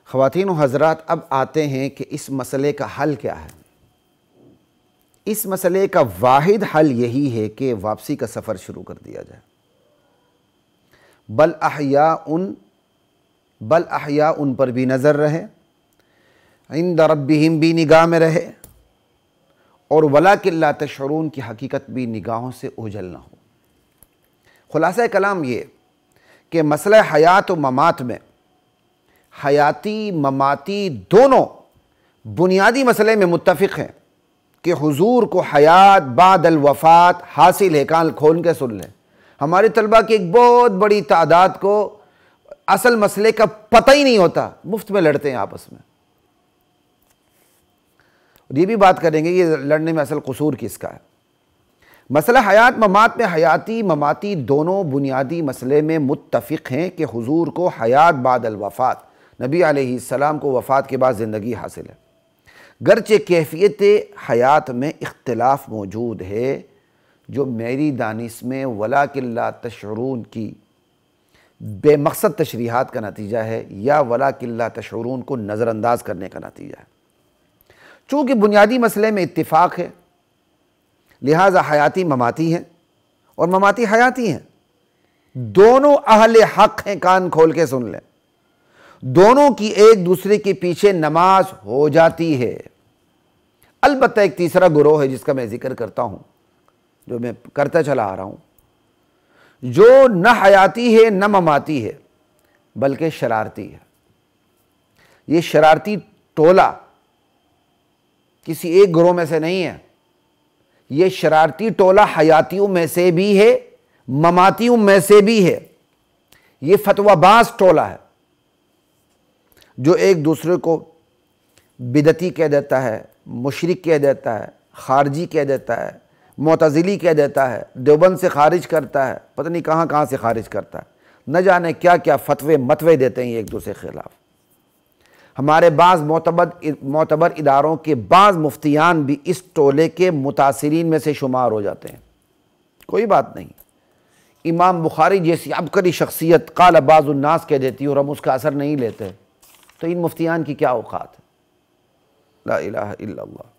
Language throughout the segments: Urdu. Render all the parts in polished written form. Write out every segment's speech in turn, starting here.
خواتین و حضرات، اب آتے ہیں کہ اس مسئلے کا حل کیا ہے۔ اس مسئلے کا واحد حل یہی ہے کہ واپسی کا سفر شروع کر دیا جائے۔ بل احیاء ان پر بھی نظر رہے، عند ربہم بھی نگاہ میں رہے، اور ولیکن لا تشعرون کی حقیقت بھی نگاہوں سے اوجھل نہ ہو۔ خلاصہ کلام یہ کہ مسئلہ حیات و ممات میں حیاتی مماتی دونوں بنیادی مسئلے میں متفق ہیں کہ حضور کو حیات بعد الوفات حاصل ہے۔ کان کھول کے سن لیں، ہمارے طلبہ کی ایک بہت بڑی تعداد کو اصل مسئلے کا پتہ ہی نہیں ہوتا، مفت میں لڑتے ہیں آپس میں۔ اور یہ بھی بات کریں گے یہ لڑنے میں اصل قصور کس کا ہے۔ مسئلہ حیات ممات میں حیاتی مماتی دونوں بنیادی مسئلے میں متفق ہیں کہ حضور کو حیات بعد الوفات، نبی علیہ السلام کو وفات کے بعد زندگی حاصل ہے، گرچہ کیفیت حیات میں اختلاف موجود ہے جو میری دانش میں ولیکن لا تشعرون کی بے مقصد تشریحات کا نتیجہ ہے، یا ولیکن لا تشعرون کو نظر انداز کرنے کا نتیجہ ہے۔ چونکہ بنیادی مسئلے میں اتفاق ہے، لہٰذا حیاتی مماتی ہیں اور مماتی حیاتی ہیں، دونوں اہل حق ہیں۔ کان کھول کے سن لیں، دونوں کی ایک دوسرے کے پیچھے نماز ہو جاتی ہے۔ البتہ ایک تیسرا گروہ ہے جس کا میں ذکر کرتا ہوں، جو میں کرتا چلا آ رہا ہوں، جو نہ حیاتی ہے نہ مماتی ہے بلکہ شرارتی ہے۔ یہ شرارتی ٹولہ کسی ایک گروہ میں سے نہیں ہے، یہ شرارتی ٹولہ حیاتیوں میں سے بھی ہے، مماتیوں میں سے بھی ہے۔ یہ فتویٰ باز ٹولہ ہے جو ایک دوسرے کو بدعتی کہہ دیتا ہے، مشرک کہہ دیتا ہے، خارجی کہہ دیتا ہے، معتزلی کہہ دیتا ہے، دیوبند سے خارج کرتا ہے، پتہ نہیں کہاں کہاں سے خارج کرتا ہے، نہ جانے کیا کیا فتوے متوے دیتے ہیں ایک دوسرے کے خلاف۔ ہمارے بعض معتبر اداروں کے بعض مفتیان بھی اس ٹولے کے متاثرین میں سے شمار ہو جاتے ہیں۔ کوئی بات نہیں، امام بخاری جیسی عبقری شخصیت قال بعض الناس کہہ دیتی اور ہم اس کا اثر نہیں لیتے، تو ان مفتیان کی کیا اوقات ہے؟ لا الہ الا اللہ۔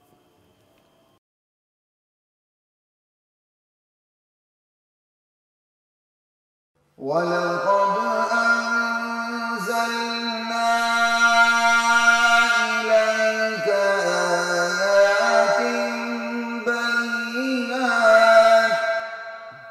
وَلَقَدْ